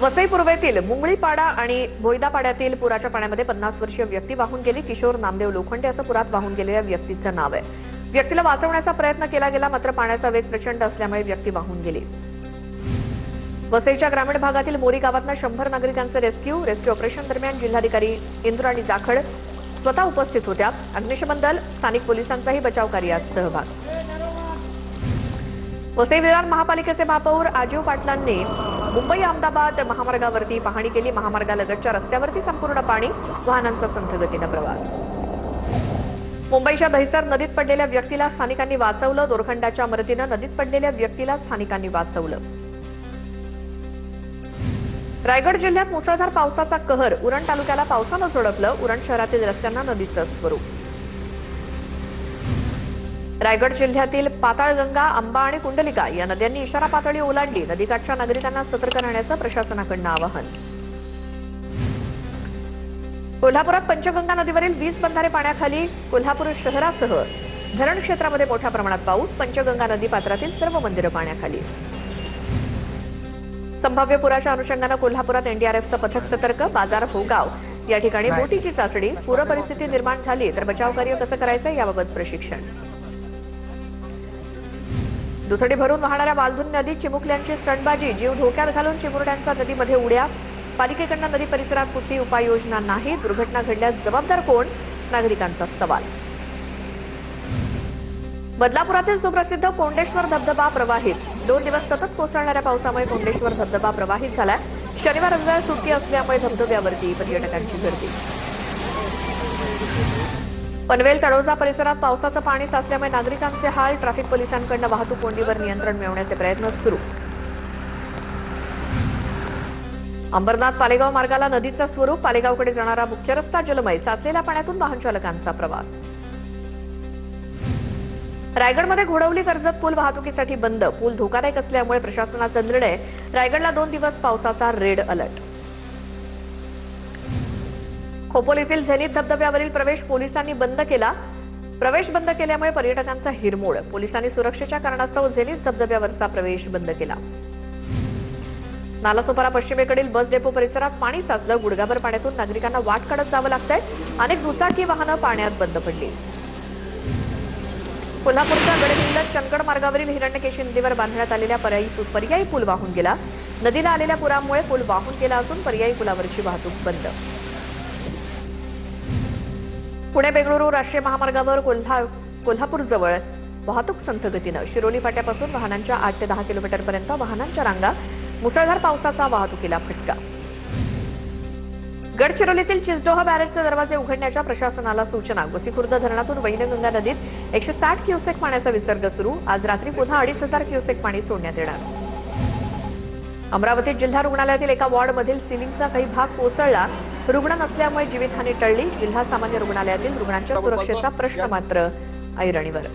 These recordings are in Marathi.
वसई पूर्वेतील मुंगळीपाडा आणि भोईदापाड्यातील पुराच्या पाण्यामध्ये 50 वर्षीय व्यक्ती वाहून गेली। किशोर नामदेव लोखंडे असं पुरात वाहून गेलेल्या व्यक्तीचं नाव आहे। व्यक्तीला वाचवण्याचा प्रयत्न केला गेला, मात्र पाण्याचा वेग प्रचंड असल्यामुळे व्यक्ती वाहून गेली। वसईच्या ग्रामीण भागातील मोरी गावातनं 100 नागरिकांचं रेस्क्यू ऑपरेशन दरम्यान जिल्हाधिकारी इंद्राणी जाखड स्वतः उपस्थित होत्या। अग्निशमन दल, स्थानिक पोलिसांचाही बचाव कार्यात सहभाग। वसई विरार महापालिकेचे महापौर आजीव पाटलांनी मुंबई अहमदाबाद महामार्गावरती पाहणी केली। महामार्गालगतच्या रस्त्यावरती संपूर्ण पाणी, वाहनांचा संथ गतीनं प्रवास। मुंबईच्या दहिसर नदीत पडलेल्या व्यक्तीला स्थानिकांनी वाचवलं। दोरखंडाच्या मदतीनं नदीत पडलेल्या व्यक्तीला स्थानिकांनी वाचवलं। रायगड जिल्ह्यात मुसळधार पावसाचा कहर, उरण तालुक्याला पावसानं झोडपलं। उरण शहरातील रस्त्यांना नदीचं स्वरूप। रायगड जिल्ह्यातील पाताळगंगा, अंबा आणि कुंडलिका या नद्यांनी इशारा पातळी ओलांडली। नदीकाठच्या नागरिकांना सतर्क राहण्याचं प्रशासनाकडून आवाहन। कोल्हापुरात पंचगंगा नदीवरील 20 बंधारे पाण्याखाली। कोल्हापूर शहरासह धरण क्षेत्रामध्ये मोठ्या प्रमाणात पाऊस। पंचगंगा नदी पात्रातील सर्व मंदिरं पाण्याखाली। संभाव्य पुराच्या अनुषंगानं कोल्हापुरात एनडीआरएफचं पथक सतर्क। बाजार भोगाव या ठिकाणी बोटीची चाचणी। पूर परिस्थिती निर्माण झाली तर बचाव कार्य कसं करायचं याबाबत प्रशिक्षण। दुथडी भरून वाहणाऱ्या वालधुन नदीत चिमुकल्यांची स्टंटबाजी। जीव धोक्यात घालून चिमुरड्यांचा नदीमध्ये उड्या। पालिकेकडून नदी परिसरात कुठली उपाययोजना नाही। दुर्घटना घडल्यास जबाबदार कोण, नागरिकांचा सवाल। बदलापुरातील सुप्रसिद्ध कोंडेश्वर धबधबा प्रवाहित। 2 दिवस सतत कोसळणाऱ्या पावसामुळे कोंडेश्वर धबधबा प्रवाहित झालाय। शनिवार रविवार सुट्टी असल्यामुळे धबधब्यावरती पर्यटकांची गर्दी। पनवेल तळोजा परिसरात पावसाचं पाणी साचल्यामुळे नागरिकांचे हाल। ट्रॅफिक पोलिसांकडून वाहतूक कोंडीवर नियंत्रण मिळवण्याचे प्रयत्न सुरू। अंबरनाथ पालेगाव मार्गाला नदीचं स्वरूप। पालेगावकडे जाणारा मुख्य रस्ता जलमय। साचलेल्या पाण्यातून वाहन चालकांचा प्रवास। रायगडमध्ये घोडवली कर्जत पूल वाहतुकीसाठी बंद। पूल धोकादायक असल्यामुळे प्रशासनाचा निर्णय। रायगडला 2 दिवस पावसाचा रेड अलर्ट। खोपोलीतील झेनिथ धबधब्यावरील प्रवेश पोलिसांनी बंद केला। प्रवेश बंद केल्यामुळे पर्यटकांचा हिरमोड। पोलिसांनी सुरक्षेच्या कारणास्तव झेनिथ धबधब्यावरचा प्रवेश बंद केला। नालासोपारा पश्चिमेकडील बस डेपो परिसरात पाणी साचलं। गुडघाभर पाण्यातून नागरिकांना वाट काढत जावं लागतंय। अनेक दुचाकी वाहनं पाण्यात बंद पडली। कोल्हापूरच्या गडहिंग्लज चंदगड मार्गावरील हिरण्यकेशी नदीवर बांधण्यात आलेल्या पर्यायी पूल वाहून गेला। नदीला आलेल्या पुरामुळे पूल वाहून गेला असून पर्यायी पुलावरची वाहतूक बंद। पुणे बेंगळुरू राष्ट्रीय महामार्गावर कोल्हापूर जवळ वाहतूक संथ गतीनं। शिरोली फाट्यापासून वाहनांच्या 8 ते 10 किलोमीटरपर्यंत वाहनांच्या रांगा। मुसळधार पावसाचा वाहतुकीला फटका। गडचिरोलीतील चिचडोह बॅरेजचे दरवाजे उघडण्याच्या प्रशासनाला सूचना। गोसीखुर्द धरणातून वैनगंगा नदीत 160 क्युसेक पाण्याचा विसर्ग सुरू। आज रात्री पुन्हा 2,500 क्युसेक पाणी सोडण्यात येणार। अमरावतीत जिल्हा रुग्णालयातील एका वॉर्डमधील सिलिंगचा काही भाग कोसळला। रुग्ण नसल्यामुळे जीवितहानी टळली। जिल्हा सामान्य रुग्णालयातील रुग्णांच्या सुरक्षेचा प्रश्न मात्र ऐरणीवर।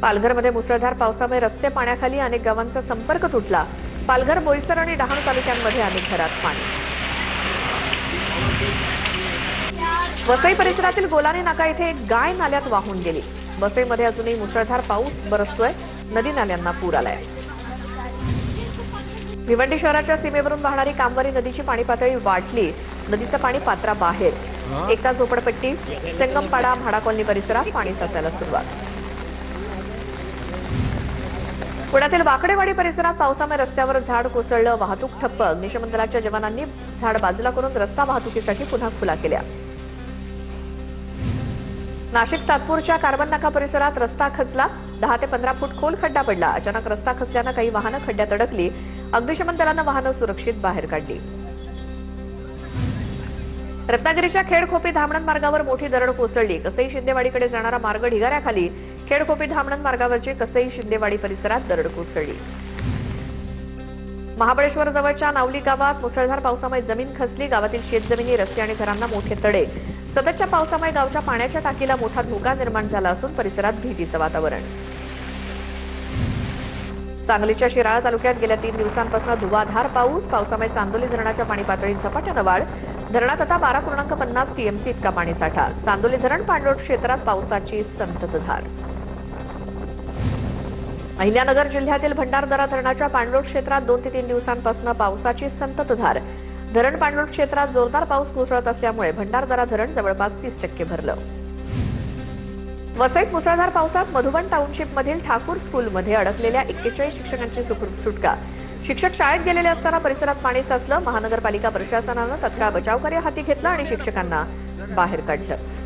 पालघरमध्ये मुसळधार पावसामुळे रस्ते पाण्याखाली। अनेक गावांचा संपर्क तुटला। पालघर, बोईसर आणि डहाणू तालुक्यांमध्ये अनेक घरात पाणी। वसई परिसरातील गोलानी नाका इथे एक गाय नाल्यात वाहून गेली। वसईमध्ये अजूनही मुसळधार पाऊस बरसतोय। नदी नाल्यांना पूर आलाय। भिवंडी शहराच्या सीमेवरून वाहणारी कामवारी नदीची पाणी पातळी वाढली। नदीचं पाणी पात्राबाहेर। एका झोपडपट्टी, संगमपाडा, म्हाडा कॉलनी परिसरात पाणी साचायला सुरुवात। पुण्यातील वाकडेवाडी परिसरात पावसामुळे रस्त्यावर झाड कोसळलं। वाहतूक ठप्प। अग्निशमन दलाच्या जवानांनी झाड बाजूला करून रस्ता वाहतुकीसाठी पुन्हा खुला केला। नाशिक सातपूरच्या कार्बन नाका परिसरात रस्ता खचला। 10 ते 15 फूट खोल खड्डा पडला। अचानक रस्ता खचल्यानं काही वाहनं खड्ड्यात अडकली। अग्निशमन दलानं वाहनं सुरक्षित बाहेर काढली। रत्नागिरीच्या खेडखोपी धामणन मार्गावर मोठी दरड कोसळली। कसई शिंदेवाडीकडे जाणारा मार्ग ढिगाऱ्याखाली। खेडखोपी धामणन मार्गावरची कसई शिंदेवाडी परिसरात दरड कोसळली। महाबळेश्वर जवळच्या नावली गावात मुसळधार पावसामुळे जमीन खचली। गावातील शेतजमिनी, रस्ते आणि घरांना मोठे तडे। सततच्या पावसामुळे गावच्या पाण्याच्या टाकीला मोठा धोका निर्माण झाला असून परिसरात भीतीचं वातावरण। सांगलीच्या शिराळा तालुक्यात गेल्या 3 दिवसांपासून धुवाधार पाऊस। पावसामुळे चांदोली धरणाच्या पाणी पातळीत झपाट्यानं वाढ। धरणात आता 12.50 टीएमसी इतका पाणीसाठा। चांदोली धरण पाणलोट क्षेत्रात पावसाची संततधार। अहिल्यानगर जिल्ह्यातील भंडारदरा धरणाच्या पाणलोट क्षेत्रात 2 ते 3 दिवसांपासून पावसाची संततधार. धरण पाणलोट क्षेत्रात जोरदार पाऊस कोसळत असल्यामुळे भंडारदरा धरण जवळपास 30% भरलं. वसईत मुसळधार पावसात मधुबन टाउनशिपमधील ठाकूर स्कूलमध्ये अडकलेल्या 41 शिक्षकांची सुखरूप सुटका. शिक्षक शाळेत गेलेले असताना परिसरात पाणी साचलं. महानगरपालिका प्रशासनानं तत्काळ बचावकार्य हाती घेतलं आणि शिक्षकांना बाहेर काढलं.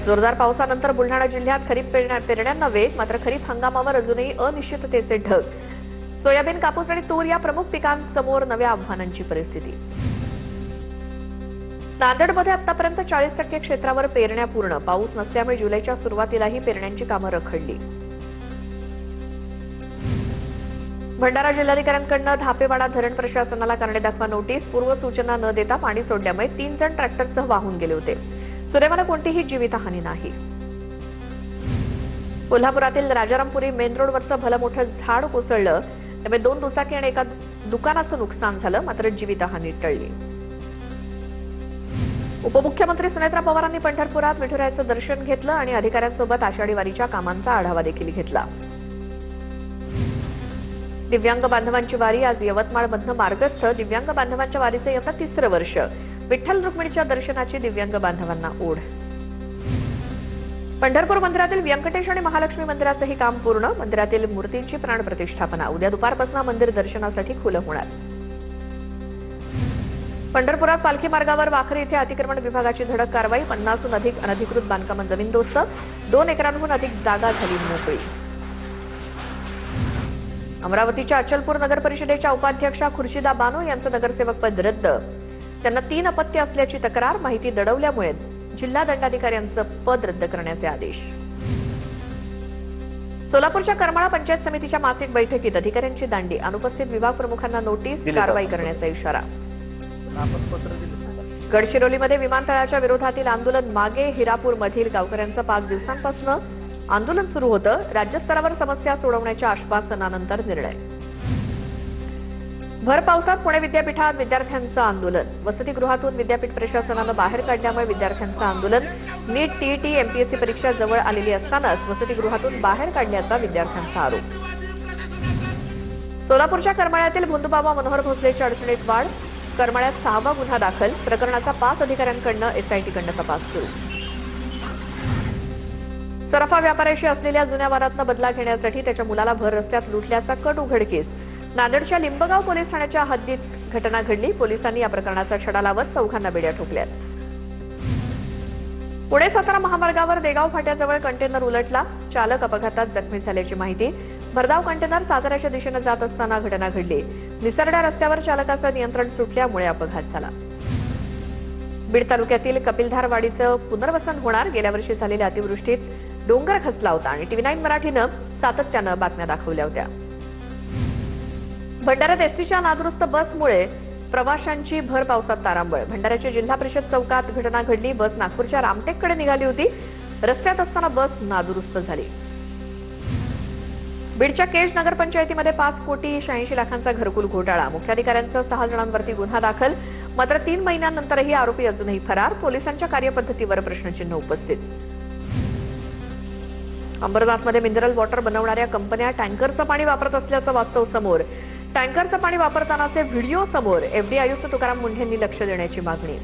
जोरदार पावसानंतर बुलढाणा जिल्ह्यात खरीप पेरण्यांना वेग. मात्र खरीप हंगामावर अजूनही अनिश्चिततेचे ढग. सोयाबीन, कापूस आणि तूर या प्रमुख पिकांसमोर नव्या आव्हानांची परिस्थिती. नांदेडमध्ये आतापर्यंत 40% क्षेत्रावर पेरण्या पूर्ण. पाऊस नसल्यामुळे जुलैच्या सुरुवातीलाही पेरण्यांची कामं रखडली. भंडारा जिल्हाधिकाऱ्यांकडून धापेवाडा धरण प्रशासनाला कारणे दाखवा नोटीस. पूर्व सूचना न देता पाणी सोडल्यामुळे 3 जण ट्रॅक्टरसह वाहून गेले होते. सुदैवानं कोणतीही जीवितहानी नाही. कोल्हापुरातील राजारामपुरी मेन रोडवरचं भलं मोठं झाड कोसळलं. त्यामुळे 2 दुचाकी आणि एका दुकानाचं नुकसान झालं. मात्र जीवितहानी टळली. उपमुख्यमंत्री सुनेत्रा पवारांनी पंढरपुरात विठुरायाचं दर्शन घेतलं आणि अधिकाऱ्यांसोबत आषाढी वारीच्या कामांचा आढावा देखील घेतला. दिव्यांग बांधवांची वारी आज यवतमाळमधनं मार्गस्थ. दिव्यांग बांधवांच्या वारीचे यंदा 3रं वर्ष. विठ्ठल रुक्मिणीच्या दर्शनाची दिव्यांग बांधवांना ओढ. पंढरपूर मंदिरातील व्यंकटेश आणि महालक्ष्मी मंदिराचंही काम पूर्ण. मंदिरातील मूर्तींची प्राणप्रतिष्ठापना. उद्या दुपारपासून मंदिर दर्शनासाठी खुलं होणार. पंढरपुरात पालखी मार्गावर वाखरी इथे अतिक्रमण विभागाची धडक कारवाई. 50हून अधिक अनधिकृत बांधकामं जमीनदोस्त. 2 एकरांहून अधिक जागा झाली मोकळी. अमरावतीच्या अचलपूर नगर परिषदेच्या उपाध्यक्षा खुर्शिदा बानो यांचं नगरसेवक पद रद्द. त्यांना 3 अपत्य असल्याची तक्रार. माहिती दडवल्यामुळे जिल्हा दंडाधिकाऱ्यांचं पद रद्द करण्याचे आदेश. सोलापूरच्या करमाळा पंचायत समितीच्या मासिक बैठकीत अधिकाऱ्यांची दांडी. अनुपस्थित विभाग प्रमुखांना नोटीस. कारवाई करण्याचा इशारा. गडचिरोलीमध्ये विमानतळाच्या विरोधातील आंदोलन मागे. हिरापूरमधील गावकऱ्यांचं 5 दिवसांपासून आंदोलन सुरू होतं. राज्यस्तरावर समस्या सोडवण्याच्या आश्वासनानंतर निर्णय. भर पावसात पुणे विद्यापीठात विद्यार्थ्यांचं आंदोलन. वसतिगृहातून विद्यापीठ प्रशासनानं बाहेर काढल्यामुळे विद्यार्थ्यांचं आंदोलन. नीट, टीईटी, एमपीएससी परीक्षा जवळ आलेली असतानाच वसतिगृहातून बाहेर काढल्याचा विद्यार्थ्यांचा आरोप. सोलापूरच्या करमाळ्यातील भोंदूबाबा मनोहर भोसलेच्या अडचणीत वाढ. करमाळ्यात 6वा गुन्हा दाखल. प्रकरणाचा 5 अधिकाऱ्यांकडून एसआयटीकडून तपास सुरू. सराफा व्यापाऱ्याशी असलेल्या जुन्या वादातनं बदला घेण्यासाठी त्याच्या मुलाला भर रस्त्यात लुटल्याचा कट उघडकीस. नांदेडच्या लिंबगाव पोलीस ठाण्याच्या हद्दीत घटना घडली. पोलिसांनी या प्रकरणाचा छडा लावत 4घांना बेड्या ठोकल्यात. पुणे सातारा महामार्गावर देगाव फाट्याजवळ कंटेनर उलटला. चालक अपघातात जखमी झाल्याची माहिती. भरधाव कंटेनर साताऱ्याच्या दिशेने जात असताना घटना घडली. निसरड्या रस्त्यावर चालकाचं नियंत्रण सुटल्यामुळे अपघात झाला. बीड तालुक्यातील कपिलधारवाडीचं पुनर्वसन होणार. गेल्या वर्षी झालेल्या अतिवृष्टीत डोंगर खचला होता आणि TV9 मराठीनं सातत्यानं बातम्या दाखवल्या होत्या. भंडाऱ्यात एसटीच्या नादुरुस्त बसमुळे प्रवाशांची भर पावसात तारांबळ. भंडाऱ्याच्या जिल्हा परिषद चौकात घटना घडली. बस नागपूरच्या रामटेककडे निघाली होती. रस्त्यात असताना बस नादुरुस्त झाली. बीडच्या केज नगरपंचायतीमध्ये 5 कोटी 86 लाखांचा घरकुल घोटाळा. मुख्याधिकाऱ्यांचा 6 जणांवरती गुन्हा दाखल. मात्र 3 महिन्यांनंतरही आरोपी अजूनही फरार. पोलिसांच्या कार्यपद्धतीवर प्रश्नचिन्ह उपस्थित. अंबरनाथमध्ये मिनरल वॉटर बनवणाऱ्या कंपन्या टँकरचं पाणी वापरत असल्याचं वास्तव समोर. टँकरचं पाणी वापरतानाचे व्हिडिओ समोर. एफडी आयुक्त तुकाराम मुंढेंनी लक्ष देण्याची मागणी.